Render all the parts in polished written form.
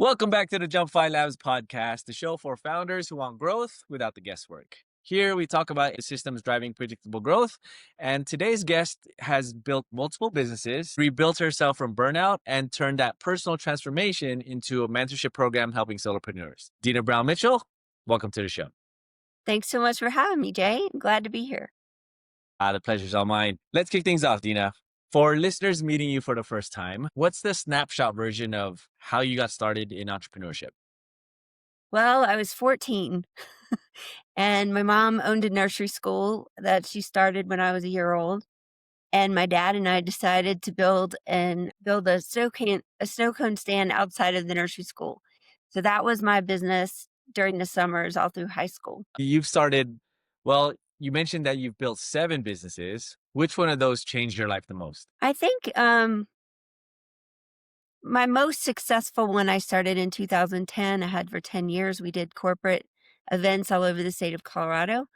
Welcome back to the Jump 5 Labs podcast, the show for founders who want growth without the guesswork. Here we talk about the systems driving predictable growth. And today's guest has built multiple businesses, rebuilt herself from burnout, and turned that personal transformation into a mentorship program helping solopreneurs. Deana Brown Mitchell, welcome to the show. Thanks so much for having me, Jay. I'm glad to be here. The pleasure's all mine. Let's kick things off, Deana. For listeners meeting you for the first time, what's the snapshot version of how you got started in entrepreneurship? Well, I was 14 and my mom owned a nursery school that she started when I was a year old. And my dad and I decided to build a snow cone stand outside of the nursery school. So that was my business during the summers all through high school. You've started, well, you mentioned that you've built 7 businesses. Which one of those changed your life the most? I think my most successful one I started in 2010. I had for 10 years. We did corporate events all over the state of Colorado.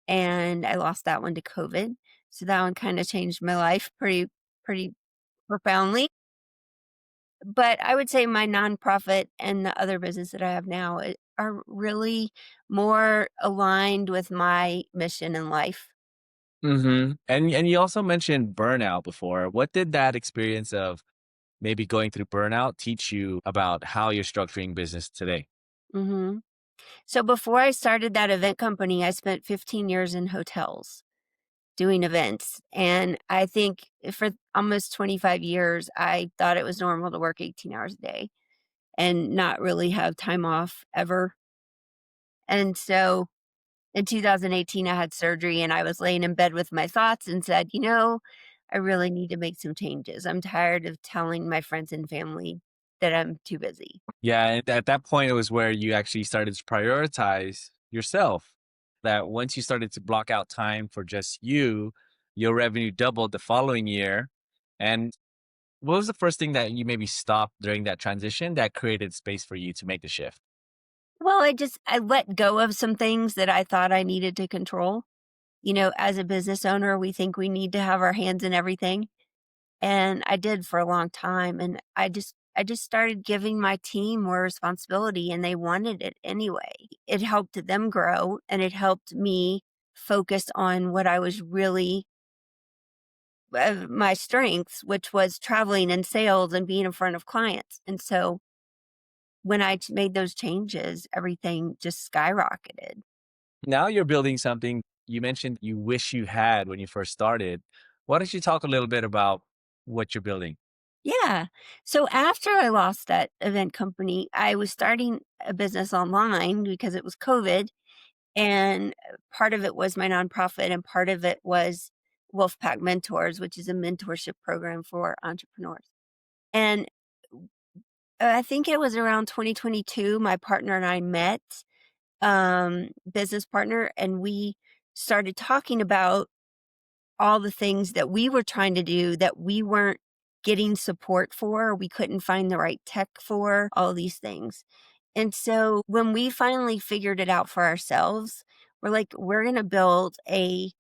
And I lost that one to COVID. So that one kinda changed my life pretty profoundly. But I would say my nonprofit and the other business that I have now are really more aligned with my mission in life. And you also mentioned burnout before. What did that experience of maybe going through burnout teach you about how you're structuring business today? Mhm. So before I started that event company, I spent 15 years in hotels doing events, and I think for almost 25 years, I thought it was normal to work 18 hours a day and not really have time off ever. And so in 2018, I had surgery and I was laying in bed with my thoughts and said, I really need to make some changes. I'm tired of telling my friends and family that I'm too busy. Yeah, and at that point, it was where you actually started to prioritize yourself. That once you started to block out time for just you, your revenue doubled the following year. And what was the first thing that you maybe stopped during that transition that created space for you to make the shift? Well, I let go of some things that I thought I needed to control. As a business owner, we think we need to have our hands in everything. And I did for a long time. And I just started giving my team more responsibility and they wanted it anyway. It helped them grow and it helped me focus on what I was really my strengths, which was traveling and sales and being in front of clients. And so when made those changes, everything just skyrocketed. Now you're building something you mentioned you wish you had when you first started. Why don't you talk a little bit about what you're building? Yeah. So after I lost that event company, I was starting a business online because it was COVID. And part of it was my nonprofit, and part of it was Wolfpack Mentors, which is a mentorship program for entrepreneurs. And I think it was around 2022, my partner and I met, business partner, and we started talking about all the things that we were trying to do that we weren't getting support for, we couldn't find the right tech for, all these things. And so when we finally figured it out for ourselves, we're like, we're going to build a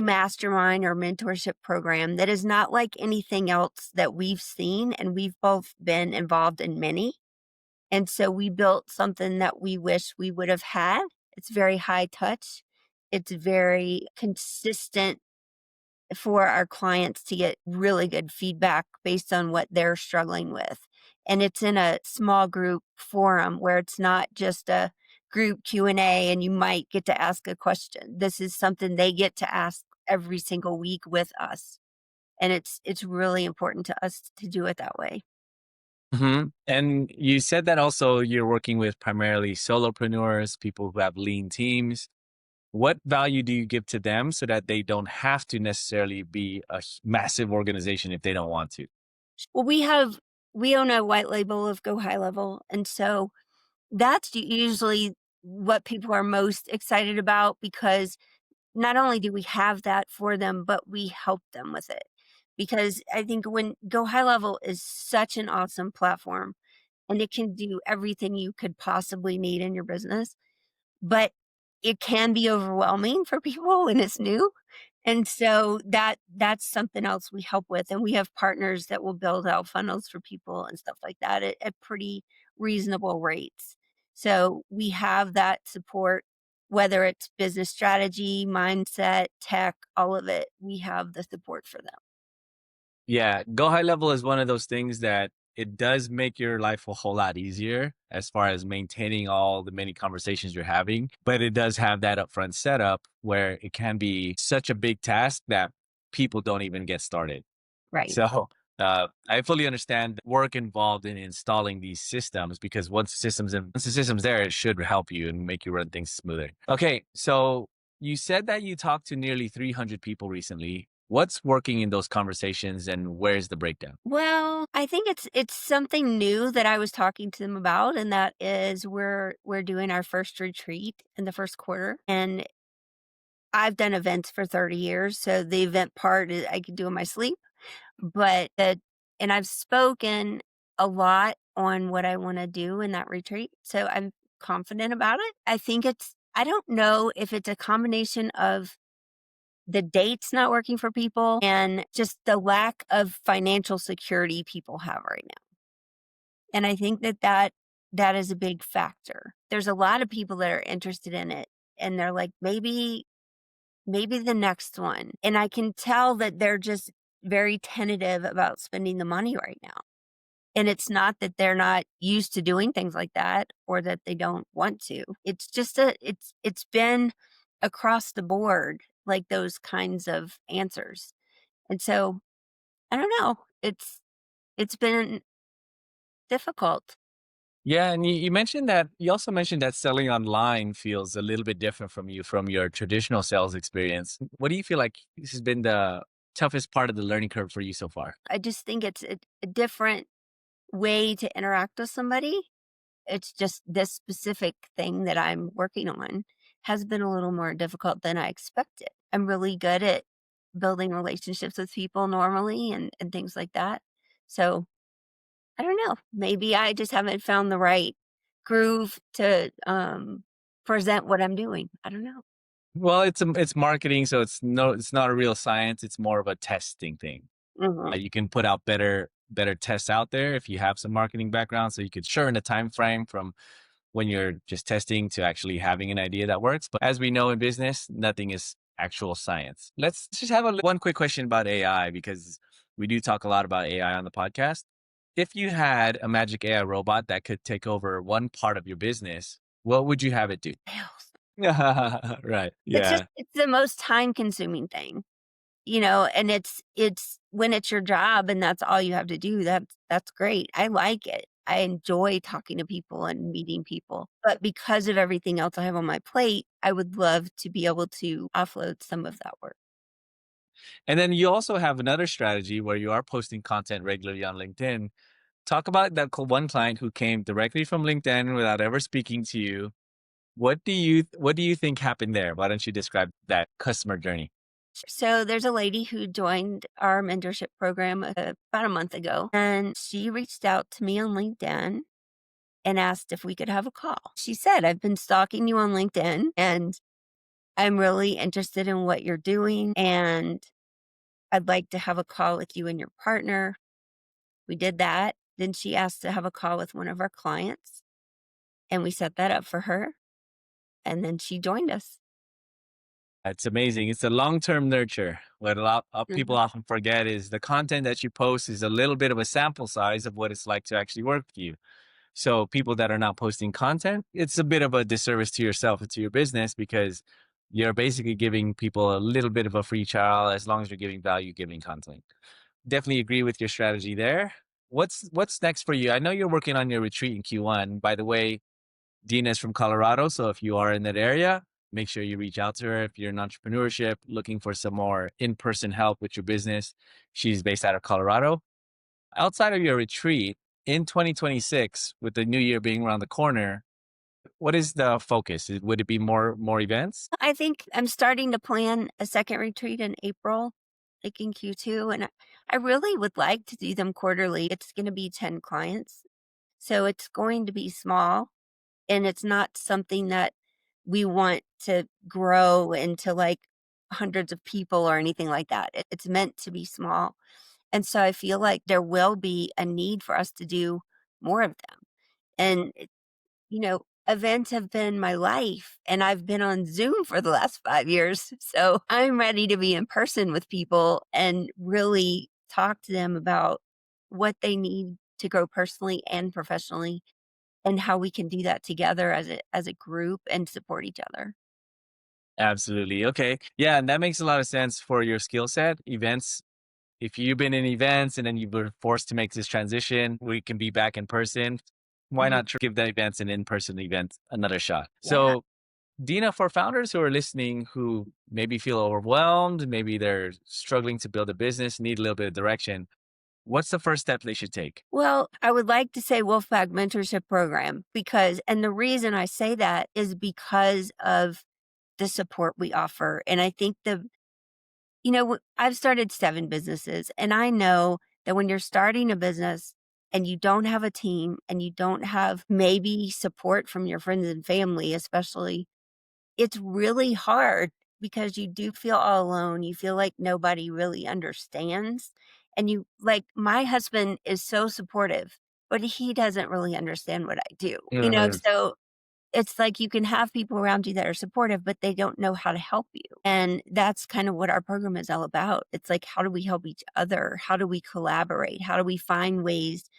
mastermind or mentorship program that is not like anything else that we've seen. And we've both been involved in many. And so we built something that we wish we would have had. It's very high touch. It's very consistent for our clients to get really good feedback based on what they're struggling with. And it's in a small group forum where it's not just a group Q&A and you might get to ask a question. This is something they get to ask every single week with us. And it's really important to us to do it that way. And you said that also you're working with primarily solopreneurs, people who have lean teams. What value do you give to them so that they don't have to necessarily be a massive organization if they don't want to? Well, we own a white label of Go High Level. And so that's usually what people are most excited about because not only do we have that for them, but we help them with it. Because I think when Go High Level is such an awesome platform and it can do everything you could possibly need in your business, but it can be overwhelming for people when it's new. And so that's something else we help with. And we have partners that will build out funnels for people and stuff like that at pretty reasonable rates. So we have that support, whether it's business strategy, mindset, tech, all of it, we have the support for them. Yeah, go high level is one of those things that it does make your life a whole lot easier as far as maintaining all the many conversations you're having. But it does have that upfront setup where it can be such a big task that people don't even get started. Right. So I fully understand the work involved in installing these systems because once the system's there, it should help you and make you run things smoother. Okay, so you said that you talked to nearly 300 people recently. What's working in those conversations and where's the breakdown? Well, I think it's something new that I was talking to them about, and that is we're doing our first retreat in the first quarter, and I've done events for 30 years, so the event part I could do in my sleep, but the and I've spoken a lot on what I wanna do in that retreat, so I'm confident about it. I don't know if it's a combination of the dates not working for people and just the lack of financial security people have right now, and I think that is a big factor. There's a lot of people that are interested in it, and they're like, maybe the next one. And I can tell that they're just very tentative about spending the money right now. And it's not that they're not used to doing things like that or that they don't want to. It's just it's been across the board like those kinds of answers. And so I don't know. It's been difficult. Yeah, and you also mentioned that selling online feels a little bit different from your traditional sales experience. What do you feel like this has been the toughest part of the learning curve for you so far? I just think it's a different way to interact with somebody. It's just this specific thing that I'm working on has been a little more difficult than I expected. I'm really good at building relationships with people normally and things like that. So I don't know. Maybe I just haven't found the right groove to present what I'm doing. I don't know. Well, it's marketing, so it's not a real science. It's more of a testing thing. Mhm. You can put out better tests out there if you have some marketing background, so you could shorten the time frame from when you're just testing to actually having an idea that works. But as we know in business, nothing is actual science. Let's just have one quick question about AI because we do talk a lot about AI on the podcast. If you had a magic AI robot that could take over one part of your business, what would you have it do? Sales. Right. Yeah. It's the most time consuming thing. You know, and it's when it's your job and that's all you have to do, that's great. I like it. I enjoy talking to people and meeting people. But because of everything else I have on my plate, I would love to be able to offload some of that work. And then you also have another strategy where you are posting content regularly on LinkedIn. Talk about that one client who came directly from LinkedIn without ever speaking to you. What do you think happened there? Why don't you describe that customer journey? So there's a lady who joined our mentorship program about a month ago, and she reached out to me on LinkedIn and asked if we could have a call. She said, "I've been stalking you on LinkedIn and I'm really interested in what you're doing, and I'd like to have a call with you and your partner." We did that. Then she asked to have a call with one of our clients, and we set that up for her, and then she joined us. It's amazing. It's a long-term nurture. What a lot of people Mhm. often forget is the content that you post is a little bit of a sample size of what it's like to actually work with you. So people that are not posting content, it's a bit of a disservice to yourself and to your business because you're basically giving people a little bit of a free trial as long as you're giving value, giving content. Definitely agree with your strategy there. What's next for you? I know you're working on your retreat in Q1. By the way, Deana is from Colorado, so if you are in that area, make sure you reach out to her. If you're in entrepreneurship, looking for some more in-person help with your business, she's based out of Colorado. Outside of your retreat in 2026, with the new year being around the corner, what is the focus? Would it be more events? I think I'm starting to plan a second retreat in April, like in Q2, and I really would like to do them quarterly. It's gonna be 10 clients, so it's going to be small, and it's not something that we want to grow into, like, hundreds of people or anything like that. It's meant to be small, and so I feel like there will be a need for us to do more of them. And, events have been my life, and I've been on Zoom for the last 5 years. So I'm ready to be in person with people and really talk to them about what they need to grow personally and professionally and how we can do that together as a group and support each other. Absolutely. Okay. Yeah, and that makes a lot of sense for your skill set. Events, if you've been in events and then you were forced to make this transition, we can be back in person. Why Mhm. not give the events an in-person event another shot? Yeah. So, Dina, for founders who are listening who maybe feel overwhelmed, maybe they're struggling to build a business, need a little bit of direction, what's the first step they should take? Well, I would like to say Wolfpack Mentorship Program because, and the reason I say that is because of the support we offer. And I think I've started 7 businesses, and I know that when you're starting a business and you don't have a team and you don't have maybe support from your friends and family, especially, it's really hard because you do feel all alone. You feel like nobody really understands. And my husband is so supportive, but he doesn't really understand what I do. Mhm. So it's like you can have people around you that are supportive, but they don't know how to help you. And that's kind of what our program is all about. It's like, how do we help each other? How do we collaborate? How do we find ways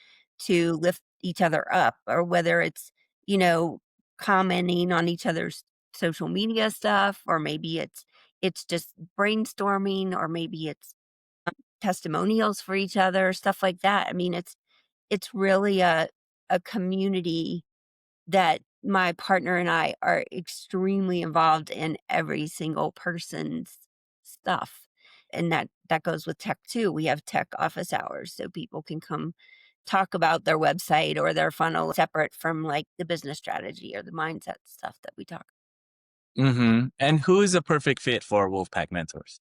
to lift each other up? Or whether it's, you know, commenting on each other's social media stuff, or maybe it's just brainstorming, or maybe it's testimonials for each other, stuff like that. I mean, it's really a community that my partner and I are extremely involved in every single person's stuff. And that goes with tech too. We have tech office hours so people can come talk about their website or their funnel separate from like the business strategy or the mindset stuff that we talk. And who is a perfect fit for Wolfpack Mentors?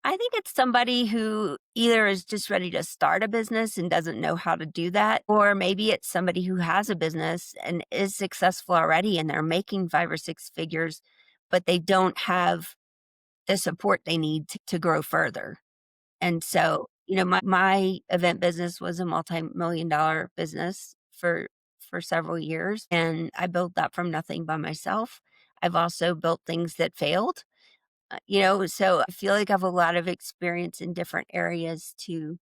I think it's somebody who either is just ready to start a business and doesn't know how to do that, or maybe it's somebody who has a business and is successful already and they're making 5 or 6 figures, but they don't have the support they need to grow further. And so, my event business was a multi-million-dollar business for several years, and I built that from nothing by myself. I've also built things that failed, so I feel like I have a lot of experience in different areas to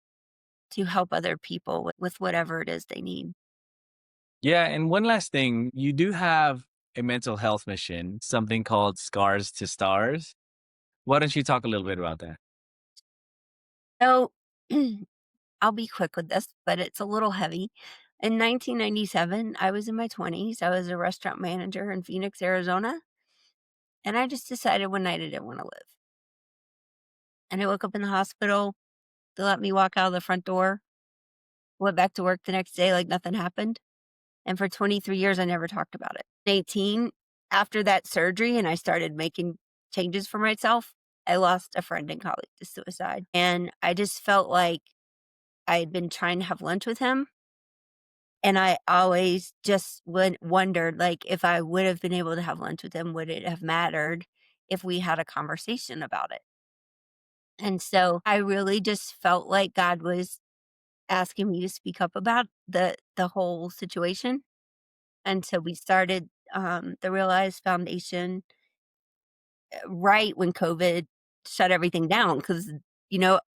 help other people with whatever it is they need. Yeah, and one last thing, you do have a mental health mission, something called Scars to Stars. Why don't you talk a little bit about that? So I'll be quick with this, but it's a little heavy. In 1997, I was in my 20s. I was a restaurant manager in Phoenix, Arizona, and I just decided one night I didn't want to live. And I woke up in the hospital. They let me walk out of the front door, went back to work the next day like nothing happened. And for 23 years, I never talked about it. 18, after that surgery, and I started making changes for myself, I lost a friend in college to suicide. And I just felt like I had been trying to have lunch with him. And I always just wondered, like, if I would have been able to have lunch with him, would it have mattered if we had a conversation about it? And so I really just felt like God was asking me to speak up about the whole situation. And so we started, the Realize Foundation, right when COVID shut everything down because,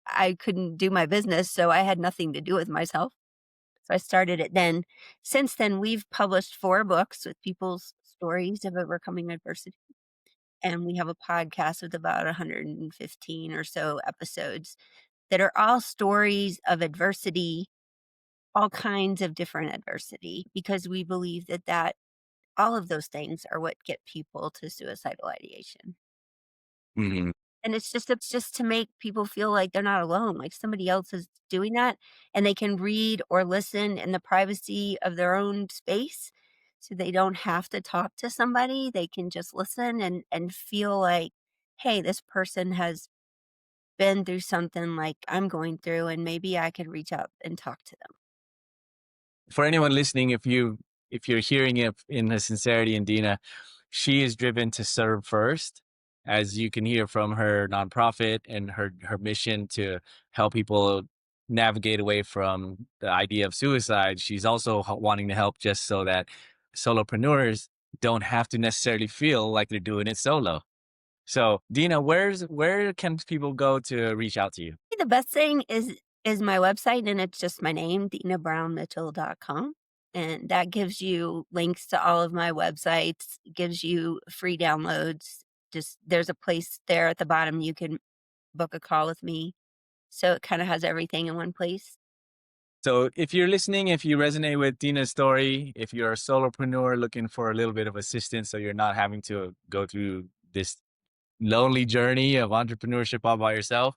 I couldn't do my business, so I had nothing to do with myself. So I started it then. Since then, we've published 4 books with people's stories of overcoming adversity, and we have a podcast with about 115 or so episodes that are all stories of adversity, all kinds of different adversity, because we believe that all of those things are what get people to suicidal ideation. Mhm. And it's just to make people feel like they're not alone, like somebody else is doing that, and they can read or listen in the privacy of their own space, so they don't have to talk to somebody, they can just listen and feel like, "Hey, this person has been through something like I'm going through, and maybe I could reach out and talk to them." For anyone listening, if you're hearing it in the sincerity in Dina, she is driven to serve first, as you can hear from her nonprofit and her mission to help people navigate away from the idea of suicide. She's also wanting to help just so that solopreneurs don't have to necessarily feel like they're doing it solo. So, Dina, where can people go to reach out to you? The best thing is my website, and it's just my name, deanabrownmitchell.com, and that gives you links to all of my websites, gives you free downloads. Just there's a place there at the bottom you can book a call with me, so it kinda has everything in one place. So, if you're listening, if you resonate with Dina's story, if you're a solopreneur looking for a little bit of assistance so you're not having to go through this lonely journey of entrepreneurship all by yourself,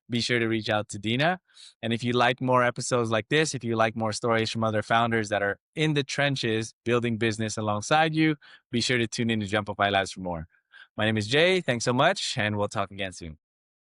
be sure to reach out to Dina. And if you like more episodes like this, if you like more stories from other founders that are in the trenches building business alongside you, be sure to tune in to Jump Up Labs for more. My name is Jay. Thanks so much, and we'll talk again soon.